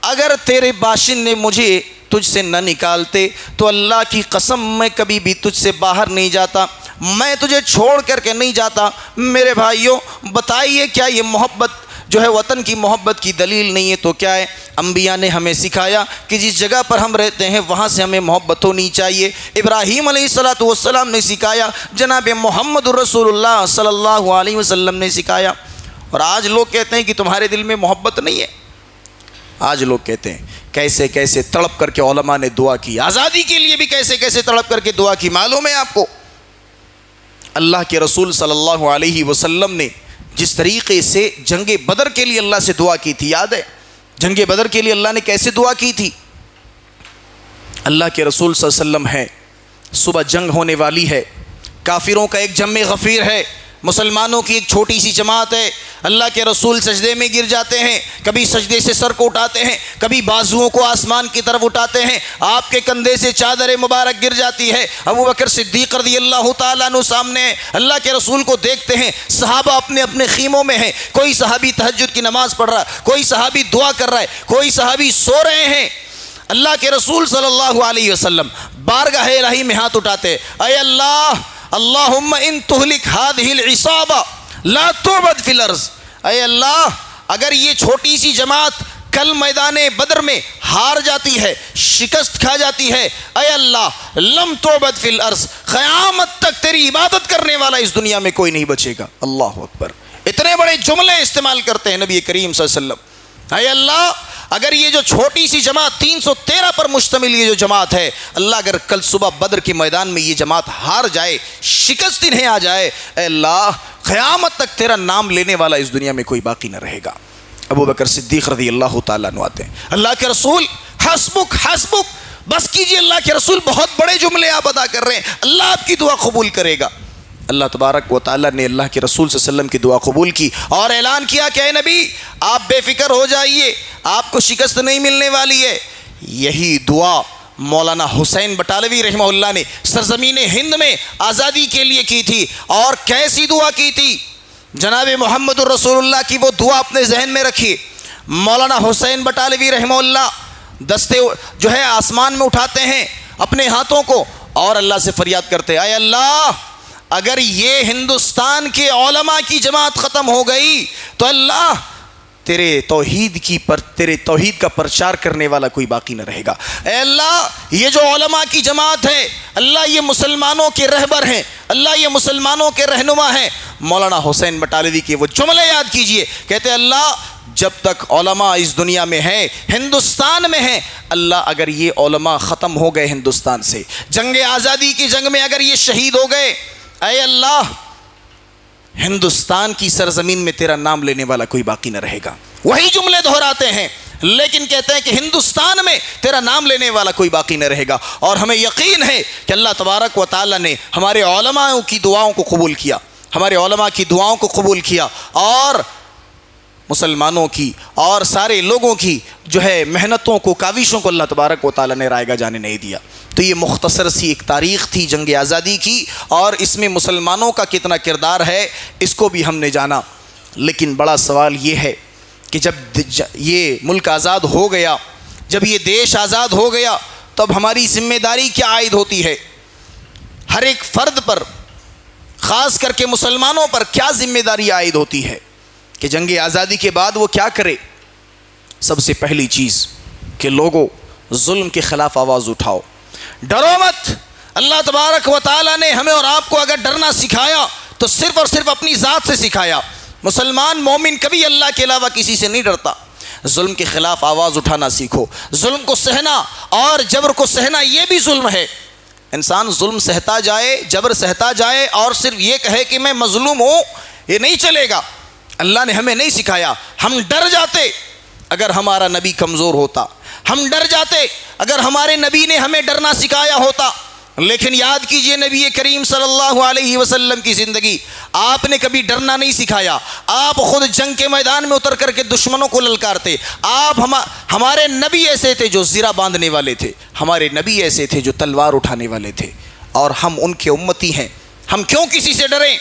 اگر تیرے باشندے مجھے تجھ سے نہ نکالتے تو اللہ کی قسم میں کبھی بھی تجھ سے باہر نہیں جاتا، میں تجھے چھوڑ کر کے نہیں جاتا۔ میرے بھائیوں، بتائیے کیا یہ محبت جو ہے وطن کی محبت کی دلیل نہیں ہے تو کیا ہے؟ انبیاء نے ہمیں سکھایا کہ جس جگہ پر ہم رہتے ہیں وہاں سے ہمیں محبت ہونی چاہیے۔ ابراہیم علیہ السلام نے سکھایا، جناب محمد رسول اللہ صلی اللہ علیہ وسلم نے سکھایا۔ اور آج لوگ کہتے ہیں کہ تمہارے دل میں محبت نہیں ہے۔ آج لوگ کہتے ہیں کیسے کیسے تڑپ کر کے علماء نے دعا کی، آزادی کے لیے بھی کیسے کیسے تڑپ کر کے دعا کی۔ معلوم ہے آپ کو، اللہ کے رسول صلی اللہ علیہ وسلم نے جس طریقے سے جنگ بدر کے لیے اللہ سے دعا کی تھی، یاد ہے جنگ بدر کے لیے اللہ نے کیسے دعا کی تھی؟ اللہ کے رسول صلی اللہ علیہ وسلم ہے، صبح جنگ ہونے والی ہے، کافروں کا ایک جم غفیر ہے، مسلمانوں کی ایک چھوٹی سی جماعت ہے، اللہ کے رسول سجدے میں گر جاتے ہیں، کبھی سجدے سے سر کو اٹھاتے ہیں، کبھی بازوؤں کو آسمان کی طرف اٹھاتے ہیں، آپ کے کندھے سے چادر مبارک گر جاتی ہے، ابو بکر صدیق رضی اللہ تعالیٰ عنہ سامنے ہیں، اللہ کے رسول کو دیکھتے ہیں، صحابہ اپنے اپنے خیموں میں ہیں، کوئی صحابی تہجد کی نماز پڑھ رہا ہے، کوئی صحابی دعا کر رہا ہے، کوئی صحابی سو رہے ہیں۔ اللہ کے رسول صلی اللہ علیہ وسلم بارگاہ الہی میں ہاتھ اٹھاتے، اے اللہ، اللہم ان تہلک ہذہ العصابہ لا تعبد فی الارض، اے اللہ، اگر یہ چھوٹی سی جماعت کل میدان بدر میں ہار جاتی ہے، شکست کھا جاتی ہے، اے اللہ لم تعبد فی الارض، قیامت تک تیری عبادت کرنے والا اس دنیا میں کوئی نہیں بچے گا۔ اللہ اکبر، اتنے بڑے جملے استعمال کرتے ہیں نبی کریم صلی اللہ علیہ وسلم۔ اے اللہ اگر یہ جو چھوٹی سی جماعت 313 پر مشتمل یہ جو جماعت ہے، اللہ اگر کل صبح بدر کے میدان میں یہ جماعت ہار جائے، شکست انہیں آ جائے، اے اللہ قیامت تک تیرا نام لینے والا اس دنیا میں کوئی باقی نہ رہے گا۔ ابو بکر صدیق رضی اللہ تعالیٰ عنہ آتے ہیں، اللہ کے رسول حسبک حسبک، بس کیجئے اللہ کے رسول، بہت بڑے جملے آپ ادا کر رہے ہیں، اللہ آپ کی دعا قبول کرے گا۔ اللہ تبارک و تعالیٰ نے اللہ کے رسول صلی اللہ علیہ وسلم کی دعا قبول کی اور اعلان کیا کہ اے نبی آپ بے فکر ہو جائیے، آپ کو شکست نہیں ملنے والی ہے۔ یہی دعا مولانا حسین بٹالوی رحمہ اللہ نے سرزمین ہند میں آزادی کے لیے کی تھی، اور کیسی دعا کی تھی؟ جناب محمد الرسول اللہ کی وہ دعا اپنے ذہن میں رکھیے۔ مولانا حسین بٹالوی رحمہ اللہ دستے جو ہے آسمان میں اٹھاتے ہیں اپنے ہاتھوں کو اور اللہ سے فریاد کرتے ہیں، اے اللہ اگر یہ ہندوستان کے علماء کی جماعت ختم ہو گئی تو اللہ تیرے توحید کا پرچار کرنے والا کوئی باقی نہ رہے گا۔ اے اللہ یہ جو علماء کی جماعت ہے، اللہ یہ مسلمانوں کے رہبر ہیں، اللہ یہ مسلمانوں کے رہنما ہیں۔ مولانا حسین بٹالوی کے وہ جملے یاد کیجئے، کہتے اللہ جب تک علماء اس دنیا میں ہیں، ہندوستان میں ہیں، اللہ اگر یہ علماء ختم ہو گئے ہندوستان سے، جنگ آزادی کی جنگ میں اگر یہ شہید ہو گئے، اے اللہ ہندوستان کی سرزمین میں تیرا نام لینے والا کوئی باقی نہ رہے گا۔ وہی جملے دہراتے ہیں، لیکن کہتے ہیں کہ ہندوستان میں تیرا نام لینے والا کوئی باقی نہ رہے گا۔ اور ہمیں یقین ہے کہ اللہ تبارک و تعالیٰ نے ہمارے علماء کی دعاؤں کو قبول کیا، ہمارے علماء کی دعاؤں کو قبول کیا، اور مسلمانوں کی اور سارے لوگوں کی جو ہے محنتوں کو، کاوشوں کو اللہ تبارک و تعالیٰ نے رائگاں جانے نہیں دیا۔ تو یہ مختصر سی ایک تاریخ تھی جنگ آزادی کی، اور اس میں مسلمانوں کا کتنا کردار ہے اس کو بھی ہم نے جانا۔ لیکن بڑا سوال یہ ہے کہ جب یہ ملک آزاد ہو گیا، جب یہ دیش آزاد ہو گیا، تب ہماری ذمہ داری کیا عائد ہوتی ہے؟ ہر ایک فرد پر، خاص کر کے مسلمانوں پر کیا ذمہ داری عائد ہوتی ہے کہ جنگ آزادی کے بعد وہ کیا کرے؟ سب سے پہلی چیز کہ لوگوں ظلم کے خلاف آواز اٹھاؤ، ڈرو مت۔ اللہ تبارک و تعالیٰ نے ہمیں اور آپ کو اگر ڈرنا سکھایا تو صرف اور صرف اپنی ذات سے سکھایا۔ مسلمان مومن کبھی اللہ کے علاوہ کسی سے نہیں ڈرتا۔ ظلم کے خلاف آواز اٹھانا سیکھو، ظلم کو سہنا اور جبر کو سہنا یہ بھی ظلم ہے۔ انسان ظلم سہتا جائے، جبر سہتا جائے اور صرف یہ کہے کہ میں مظلوم ہوں، یہ نہیں چلے گا۔ اللہ نے ہمیں نہیں سکھایا۔ ہم ڈر جاتے اگر ہمارا نبی کمزور ہوتا، ہم ڈر جاتے اگر ہمارے نبی نے ہمیں ڈرنا سکھایا ہوتا۔ لیکن یاد کیجئے نبی کریم صلی اللہ علیہ وسلم کی زندگی، آپ نے کبھی ڈرنا نہیں سکھایا۔ آپ خود جنگ کے میدان میں اتر کر کے دشمنوں کو للکارتے۔ آپ ہمارے نبی ایسے تھے جو زرہ باندھنے والے تھے، ہمارے نبی ایسے تھے جو تلوار اٹھانے والے تھے، اور ہم ان کے امتی ہیں۔ ہم کیوں کسی سے ڈریں؟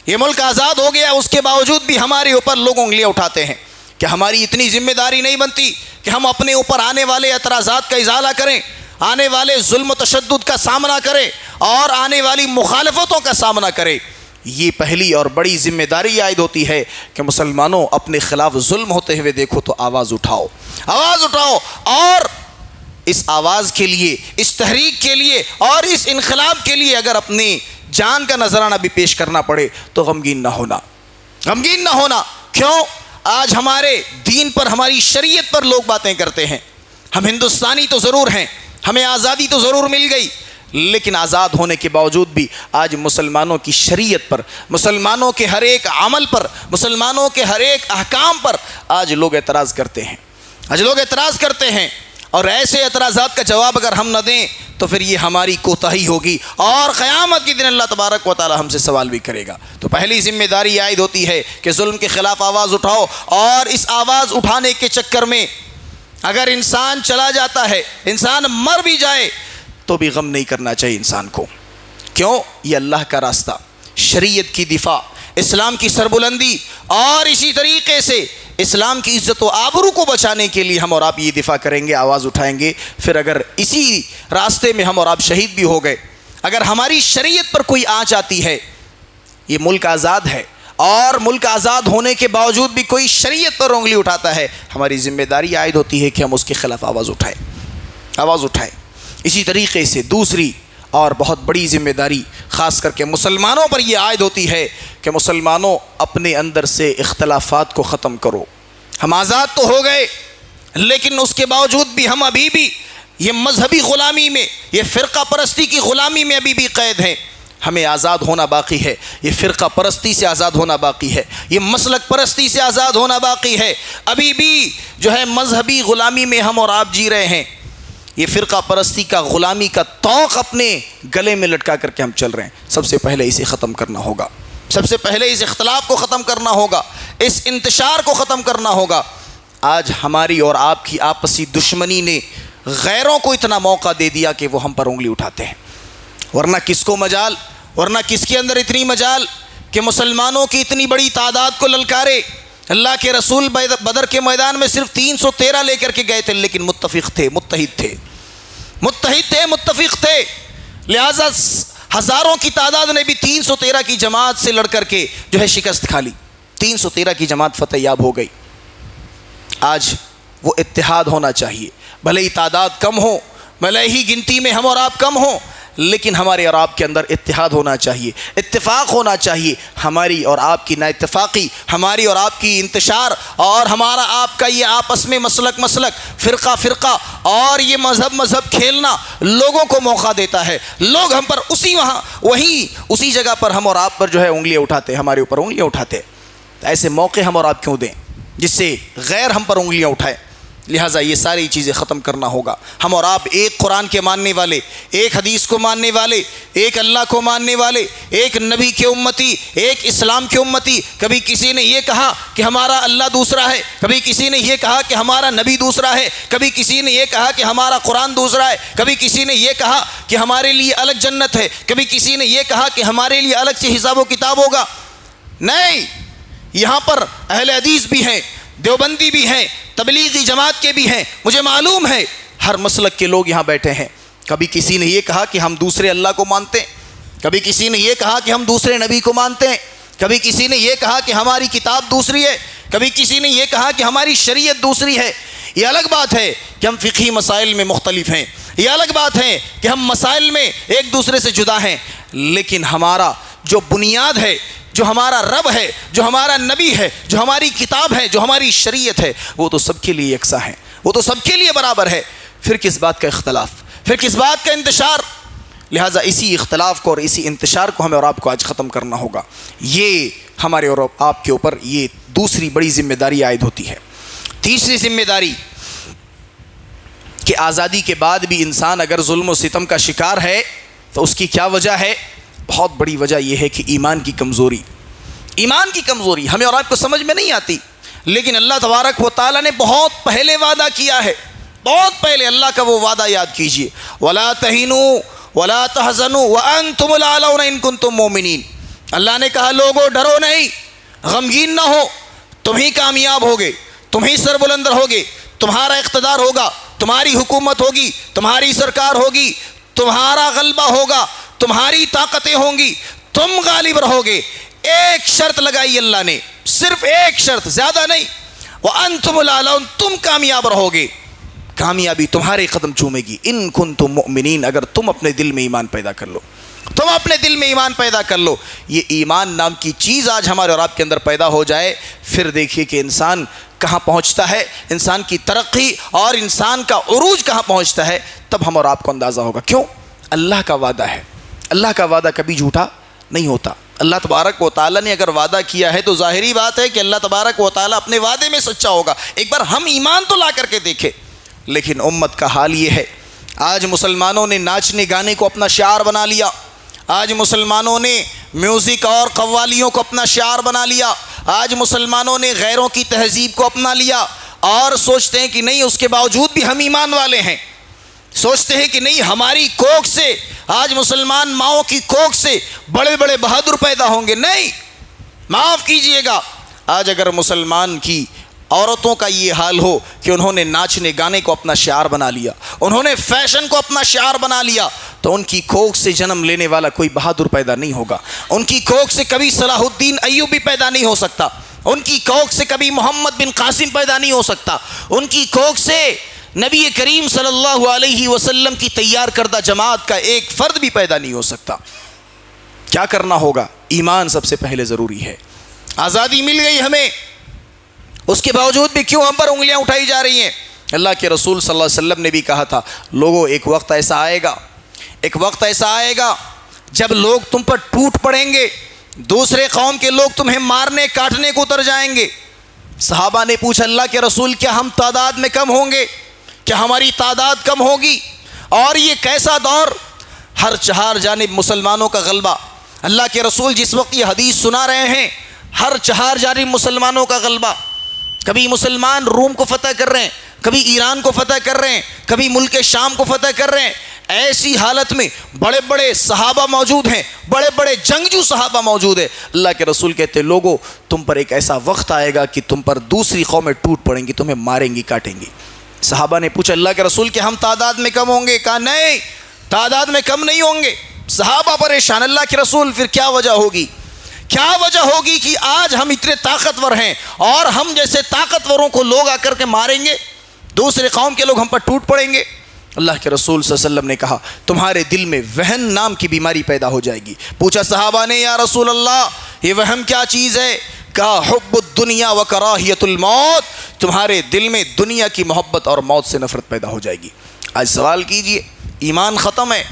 یہ ملک آزاد ہو گیا، اس کے باوجود بھی ہمارے اوپر لوگ انگلیاں اٹھاتے ہیں کہ ہماری اتنی ذمہ داری نہیں بنتی کہ ہم اپنے اوپر آنے والے اعتراضات کا ازالہ کریں، آنے والے ظلم و تشدد کا سامنا کریں، اور آنے والی مخالفتوں کا سامنا کریں۔ یہ پہلی اور بڑی ذمہ داری عائد ہوتی ہے کہ مسلمانوں اپنے خلاف ظلم ہوتے ہوئے دیکھو تو آواز اٹھاؤ، آواز اٹھاؤ، اور اس آواز کے لیے، اس تحریک کے لیے اور اس انقلاب کے لیے اگر اپنی جان کا نذرانہ بھی پیش کرنا پڑے تو غمگین نہ ہونا، غمگین نہ ہونا۔ کیوں؟ آج ہمارے دین پر، ہماری شریعت پر لوگ باتیں کرتے ہیں۔ ہم ہندوستانی تو ضرور ہیں، ہمیں آزادی تو ضرور مل گئی، لیکن آزاد ہونے کے باوجود بھی آج مسلمانوں کی شریعت پر، مسلمانوں کے ہر ایک عمل پر، مسلمانوں کے ہر ایک احکام پر آج لوگ اعتراض کرتے ہیں، آج لوگ اعتراض کرتے ہیں۔ اور ایسے اعتراضات کا جواب اگر ہم نہ دیں تو پھر یہ ہماری کوتاہی ہوگی، اور قیامت کے دن اللہ تبارک و تعالی ہم سے سوال بھی کرے گا۔ تو پہلی ذمہ داری عائد ہوتی ہے کہ ظلم کے خلاف آواز اٹھاؤ، اور اس آواز اٹھانے کے چکر میں اگر انسان چلا جاتا ہے، انسان مر بھی جائے تو بھی غم نہیں کرنا چاہیے انسان کو۔ کیوں؟ یہ اللہ کا راستہ، شریعت کی دفاع، اسلام کی سربلندی، اور اسی طریقے سے اسلام کی عزت و آبرو کو بچانے کے لیے ہم اور آپ یہ دفاع کریں گے، آواز اٹھائیں گے۔ پھر اگر اسی راستے میں ہم اور آپ شہید بھی ہو گئے، اگر ہماری شریعت پر کوئی آنچ آتی ہے، یہ ملک آزاد ہے، اور ملک آزاد ہونے کے باوجود بھی کوئی شریعت پر انگلی اٹھاتا ہے، ہماری ذمہ داری عائد ہوتی ہے کہ ہم اس کے خلاف آواز اٹھائیں۔ اسی طریقے سے دوسری اور بہت بڑی ذمہ داری خاص کر کے مسلمانوں پر یہ عائد ہوتی ہے کہ مسلمانوں اپنے اندر سے اختلافات کو ختم کرو۔ ہم آزاد تو ہو گئے، لیکن اس کے باوجود بھی ہم ابھی بھی یہ مذہبی غلامی میں، یہ فرقہ پرستی کی غلامی میں ابھی بھی قید ہیں۔ ہمیں آزاد ہونا باقی ہے، یہ فرقہ پرستی سے آزاد ہونا باقی ہے، یہ مسلک پرستی سے آزاد ہونا باقی ہے۔ ابھی بھی جو ہے مذہبی غلامی میں ہم اور آپ جی رہے ہیں، یہ فرقہ پرستی کا غلامی کا طوق اپنے گلے میں لٹکا کر کے ہم چل رہے ہیں۔ سب سے پہلے اسے ختم کرنا ہوگا، سب سے پہلے اس اختلاف کو ختم کرنا ہوگا، اس انتشار کو ختم کرنا ہوگا۔ آج ہماری اور آپ کی آپسی دشمنی نے غیروں کو اتنا موقع دے دیا کہ وہ ہم پر انگلی اٹھاتے ہیں، ورنہ کس کو مجال، ورنہ کس کے اندر اتنی مجال کہ مسلمانوں کی اتنی بڑی تعداد کو للکارے۔ اللہ کے رسول بدر کے میدان میں صرف 313 لے کر کے گئے تھے، لیکن متفق تھے، متفق تھے، لہذا ہزاروں کی تعداد نے بھی 313 کی جماعت سے لڑ کر کے جو ہے شکست کھا لی، 313 کی جماعت فتح یاب ہو گئی۔ آج وہ اتحاد ہونا چاہیے، بھلے ہی تعداد کم ہو، بھلے ہی گنتی میں ہم اور آپ کم ہوں، لیکن ہمارے اور آپ کے اندر اتحاد ہونا چاہیے، اتفاق ہونا چاہیے۔ ہماری اور آپ کی نا اتفاقی، ہماری اور آپ کی انتشار، اور ہمارا آپ کا یہ آپس میں مسلک فرقہ اور یہ مذہب کھیلنا لوگوں کو موقع دیتا ہے۔ لوگ ہم پر اسی جگہ پر ہم اور آپ پر جو ہے انگلیاں اٹھاتے، ہمارے اوپر انگلیاں اٹھاتے۔ ایسے موقع ہم اور آپ کیوں دیں جس سے غیر ہم پر انگلیاں اٹھائے؟ لہٰذا یہ ساری چیزیں ختم کرنا ہوگا۔ ہم اور آپ ایک قرآن کے ماننے والے، ایک حدیث کو ماننے والے، ایک اللہ کو ماننے والے، ایک نبی کے امتی، ایک اسلام کے امتی۔ کبھی کسی نے یہ کہا کہ ہمارا اللہ دوسرا ہے، کبھی کسی نے یہ کہا کہ ہمارا نبی دوسرا ہے، کبھی کسی نے یہ کہا کہ ہمارا قرآن دوسرا ہے، کبھی کسی نے یہ کہا کہ ہمارے لیے الگ جنت ہے، کبھی کسی نے یہ کہا کہ ہمارے لیے الگ سے حساب و کتاب ہوگا۔ نہیں، یہاں پر اہل حدیث بھی ہیں، دیوبندی بھی ہیں، تبلیغی جماعت کے بھی ہیں، مجھے معلوم ہے ہر مسلک کے لوگ یہاں بیٹھے ہیں۔ کبھی کسی نے یہ کہا کہ ہم دوسرے اللہ کو مانتے ہیں، کبھی کسی نے یہ کہا کہ ہم دوسرے نبی کو مانتے ہیں، کبھی کسی نے یہ کہا کہ ہماری کتاب دوسری ہے، کبھی کسی نے یہ کہا کہ ہماری شریعت دوسری ہے۔ یہ الگ بات ہے کہ ہم فقہی مسائل میں مختلف ہیں، یہ الگ بات ہے کہ ہم مسائل میں ایک دوسرے سے جدا ہیں، لیکن ہمارا جو بنیاد ہے، جو ہمارا رب ہے، جو ہمارا نبی ہے، جو ہماری کتاب ہے، جو ہماری شریعت ہے، وہ تو سب کے لیے یکساں ہے، وہ تو سب کے لیے برابر ہے۔ پھر کس بات کا اختلاف، پھر کس بات کا انتشار؟ لہٰذا اسی اختلاف کو اور اسی انتشار کو ہمیں اور آپ کو آج ختم کرنا ہوگا۔ یہ ہمارے اور آپ کے اوپر یہ دوسری بڑی ذمہ داری عائد ہوتی ہے۔ تیسری ذمہ داری کہ آزادی کے بعد بھی انسان اگر ظلم و ستم کا شکار ہے تو اس کی کیا وجہ ہے؟ بہت بڑی وجہ یہ ہے کہ ایمان کی کمزوری ہمیں اور آپ کو سمجھ میں نہیں آتی، لیکن اللہ تبارک و تعالیٰ نے بہت پہلے وعدہ کیا ہے، بہت پہلے اللہ کا وہ وعدہ یاد کیجئے، وَلَا تَهِنُوا وَلَا تَحْزَنُوا وَأَنْتُمُ الْأَعْلَوْنَ إِن كُنتُم مُؤْمِنِينَ۔ اللہ نے کہا لوگو ڈرو نہیں، غمگین نہ ہو، تم ہی کامیاب ہوگے، تم ہی سربلند رہوگے، تمہارا اقتدار ہوگا، تمہاری حکومت ہوگی، تمہاری سرکار ہوگی، تمہارا غلبہ ہوگا، تمہاری طاقتیں ہوں گی، تم غالب رہوگے۔ ایک شرط لگائی اللہ نے، صرف ایک شرط، زیادہ نہیں، وَأَنْتُمُ الْأَعْلَوْنَ، تم کامیاب رہوگے، کامیابی تمہارے قدم چومے گی۔ ان کنتم مؤمنین، اگر تم اپنے دل میں ایمان پیدا کر لو، تم اپنے دل میں ایمان پیدا کر لو، یہ ایمان نام کی چیز آج ہمارے اور آپ کے اندر پیدا ہو جائے، پھر دیکھیے کہ انسان کہاں پہنچتا ہے، انسان کی ترقی اور انسان کا عروج کہاں پہنچتا ہے، تب ہم اور آپ کو اندازہ ہوگا۔ کیوں؟ اللہ کا وعدہ ہے، اللہ کا وعدہ کبھی جھوٹا نہیں ہوتا۔ اللہ تبارک و تعالیٰ نے اگر وعدہ کیا ہے تو ظاہری بات ہے کہ اللہ تبارک و تعالیٰ اپنے وعدے میں سچا ہوگا۔ ایک بار ہم ایمان تو لا کر کے دیکھیں۔ لیکن امت کا حال یہ ہے، آج مسلمانوں نے ناچنے گانے کو اپنا شعار بنا لیا، آج مسلمانوں نے میوزک اور قوالیوں کو اپنا شعار بنا لیا، آج مسلمانوں نے غیروں کی تہذیب کو اپنا لیا، اور سوچتے ہیں کہ نہیں، اس کے باوجود بھی ہم ایمان والے ہیں، سوچتے ہیں کہ نہیں، ہماری کوکھ سے آج مسلمان ماؤں کی کوکھ سے بڑے بڑے بہادر پیدا ہوں گے۔ نہیں، معاف کیجئے گا، آج اگر مسلمان کی عورتوں کا یہ حال ہو کہ انہوں نے ناچنے گانے کو اپنا شعار بنا لیا، انہوں نے فیشن کو اپنا شعار بنا لیا، تو ان کی کوکھ سے جنم لینے والا کوئی بہادر پیدا نہیں ہوگا. ان کی کوکھ سے کبھی صلاح الدین ایوبی پیدا نہیں ہو سکتا. ان کی کوکھ سے کبھی محمد بن قاسم پیدا نہیں ہو سکتا. ان کی کوکھ سے نبی کریم صلی اللہ علیہ وسلم کی تیار کردہ جماعت کا ایک فرد بھی پیدا نہیں ہو سکتا. کیا کرنا ہوگا؟ ایمان سب سے پہلے ضروری ہے. آزادی مل گئی ہمیں، اس کے باوجود بھی کیوں ہم پر انگلیاں اٹھائی جا رہی ہیں؟ اللہ کے رسول صلی اللہ علیہ وسلم نے بھی کہا تھا، لوگوں ایک وقت ایسا آئے گا جب لوگ تم پر ٹوٹ پڑیں گے، دوسرے قوم کے لوگ تمہیں مارنے کاٹنے کو اتر جائیں گے. صحابہ نے پوچھا، اللہ کے رسول کیا ہم تعداد میں کم ہوں گے؟ کیا ہماری تعداد کم ہوگی؟ اور یہ کیسا دور، ہر چہار جانب مسلمانوں کا غلبہ. اللہ کے رسول جس وقت یہ حدیث سنا رہے ہیں، ہر چہار جانب مسلمانوں کا غلبہ. کبھی مسلمان روم کو فتح کر رہے ہیں، کبھی ایران کو فتح کر رہے ہیں، کبھی ملک شام کو فتح کر رہے ہیں. ایسی حالت میں بڑے بڑے صحابہ موجود ہیں، بڑے بڑے جنگجو صحابہ موجود ہیں. اللہ کے رسول کہتے لوگوں تم پر ایک ایسا وقت آئے گا کہ تم پر دوسری قومیں ٹوٹ پڑیں گی، تمہیں ماریں گی کاٹیں گی. صحابہ نے پوچھا، اللہ کے رسول کہ ہم تعداد میں کم ہوں گے؟ کہا نہیں، تعداد میں کم نہیں ہوں گے. صحابہ پریشان، اللہ کے رسول پھر کیا وجہ ہوگی؟ کیا وجہ ہوگی کہ آج ہم اتنے طاقتور ہیں اور ہم جیسے طاقتوروں کو لوگ آ کر کے ماریں گے، دوسرے قوم کے لوگ ہم پر ٹوٹ پڑیں گے؟ اللہ کے رسول صلی اللہ علیہ وسلم نے کہا تمہارے دل میں وہن نام کی بیماری پیدا ہو جائے گی. پوچھا صحابہ نے، یا رسول اللہ یہ وہم کیا چیز ہے؟ کہا حب الدنیا و کراہیت الموت، تمہارے دل میں دنیا کی محبت اور موت سے نفرت پیدا ہو جائے گی. آج سوال کیجئے، ایمان ختم ہے،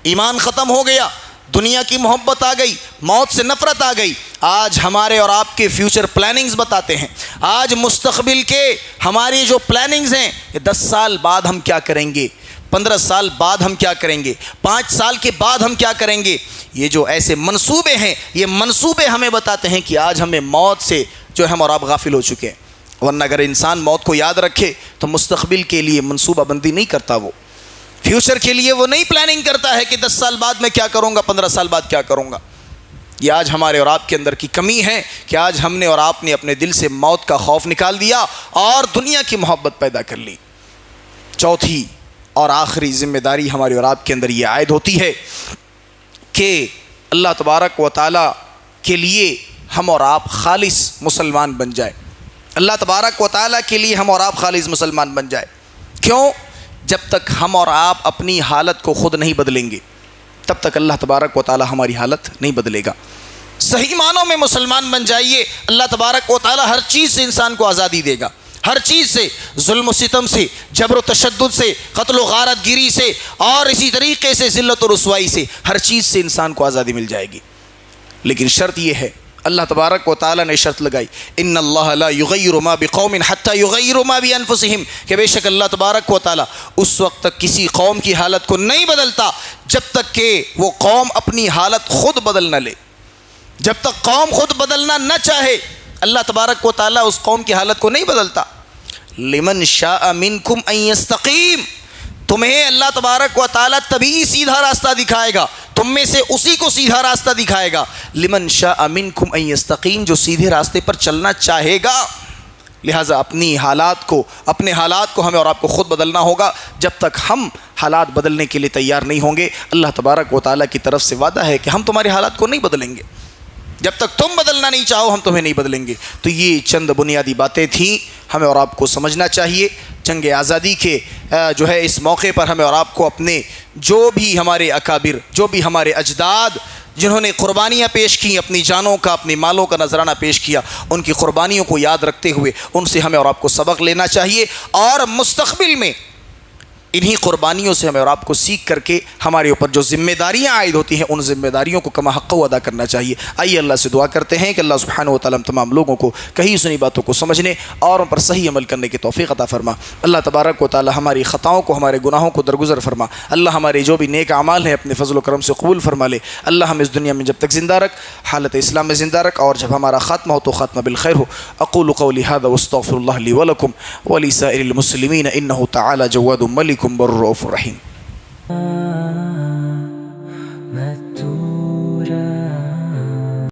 ایمان ختم ہو گیا، دنیا کی محبت آ گئی، موت سے نفرت آ گئی. آج ہمارے اور آپ کے فیوچر پلاننگز بتاتے ہیں. آج مستقبل کے ہماری جو پلاننگز ہیں، 10 سال بعد ہم کیا کریں گے، 15 سال بعد ہم کیا کریں گے، 5 سال کے بعد ہم کیا کریں گے، یہ جو ایسے منصوبے ہیں، یہ منصوبے ہمیں بتاتے ہیں کہ آج ہمیں موت سے جو ہم اور آپ غافل ہو چکے ہیں. ورنہ اگر انسان موت کو یاد رکھے تو مستقبل کے لیے منصوبہ بندی نہیں کرتا، وہ فیوچر کے لیے وہ نہیں پلاننگ کرتا ہے کہ 10 سال بعد میں کیا کروں گا، 15 سال بعد کیا کروں گا. یہ آج ہمارے اور آپ کے اندر کی کمی ہے کہ آج ہم نے اور آپ نے اپنے دل سے موت کا خوف نکال دیا اور دنیا کی محبت پیدا کر لی. چوتھی اور آخری ذمہ داری ہمارے اور آپ کے اندر یہ عائد ہوتی ہے کہ اللہ تبارک و تعالیٰ کے لیے ہم اور آپ خالص مسلمان بن جائے. اللہ تبارک و تعالیٰ کے لیے ہم اور آپ خالص مسلمان بن جائے. کیوں؟ جب تک ہم اور آپ اپنی حالت کو خود نہیں بدلیں گے تب تک اللہ تبارک و تعالیٰ ہماری حالت نہیں بدلے گا. صحیح معنوں میں مسلمان بن جائیے، اللہ تبارک و تعالیٰ ہر چیز سے انسان کو آزادی دے گا. ہر چیز سے، ظلم و ستم سے، جبر و تشدد سے، قتل و غارت گیری سے، اور اسی طریقے سے ذلت و رسوائی سے، ہر چیز سے انسان کو آزادی مل جائے گی. لیکن شرط یہ ہے، اللہ تبارک و تعالیٰ نے شرط لگائی، ان اللہ لا یغیر ما بقوم حتی یغیروا ما بانفسہم، کہ بے شک اللہ تبارک و تعالیٰ اس وقت تک کسی قوم کی حالت کو نہیں بدلتا جب تک کہ وہ قوم اپنی حالت خود بدل نہ لے. جب تک قوم خود بدلنا نہ چاہے اللہ تبارک و تعالیٰ اس قوم کی حالت کو نہیں بدلتا. لمن شاء منکم ان یستقیم، تمہیں اللہ تبارک و تعالیٰ تبھی سیدھا راستہ دکھائے گا، تم میں سے اسی کو سیدھا راستہ دکھائے گا. لمن شاء منکم ان یستقیم، جو سیدھے راستے پر چلنا چاہے گا. لہٰذا اپنے حالات کو ہمیں اور آپ کو خود بدلنا ہوگا. جب تک ہم حالات بدلنے کے لیے تیار نہیں ہوں گے، اللہ تبارک و تعالیٰ کی طرف سے وعدہ ہے کہ ہم تمہارے حالات کو نہیں بدلیں گے. جب تک تم بدلنا نہیں چاہو ہم تمہیں نہیں بدلیں گے. تو یہ چند بنیادی باتیں تھیں، ہمیں اور آپ کو سمجھنا چاہیے. جنگ آزادی کے جو ہے اس موقع پر ہمیں اور آپ کو اپنے جو بھی ہمارے اکابر، جو بھی ہمارے اجداد جنہوں نے قربانیاں پیش کی، اپنی جانوں کا، اپنی مالوں کا نذرانہ پیش کیا، ان کی قربانیوں کو یاد رکھتے ہوئے ان سے ہمیں اور آپ کو سبق لینا چاہیے. اور مستقبل میں انہی قربانیوں سے ہمیں اور آپ کو سیکھ کر کے ہمارے اوپر جو ذمہ داریاں عائد ہوتی ہیں ان ذمہ داریوں کو کما حق ادا کرنا چاہیے. آئیے اللہ سے دعا کرتے ہیں کہ اللہ سبحانہ و تعالیٰ تمام لوگوں کو کہی سنی باتوں کو سمجھنے اور ان پر صحیح عمل کرنے کی توفیق عطا فرما. اللہ تبارک و تعالیٰ ہماری خطاؤں کو، ہمارے گناہوں کو درگزر فرما. اللہ ہمارے جو بھی نیک اعمال ہیں اپنے فضل و کرم سے قبول فرما لے. اللہ ہم اس دنیا میں جب تک زندہ رکھ، حالت اسلام میں زندہ رکھ، اور جب ہمارا خاتمہ ہو تو خاتمہ بالخیر ہو. اقول قولی ھذا واستغفر اللہ لی ولکم ولسائر المسلمین انہ تعالی جواد ملک بر رؤوف رحیم.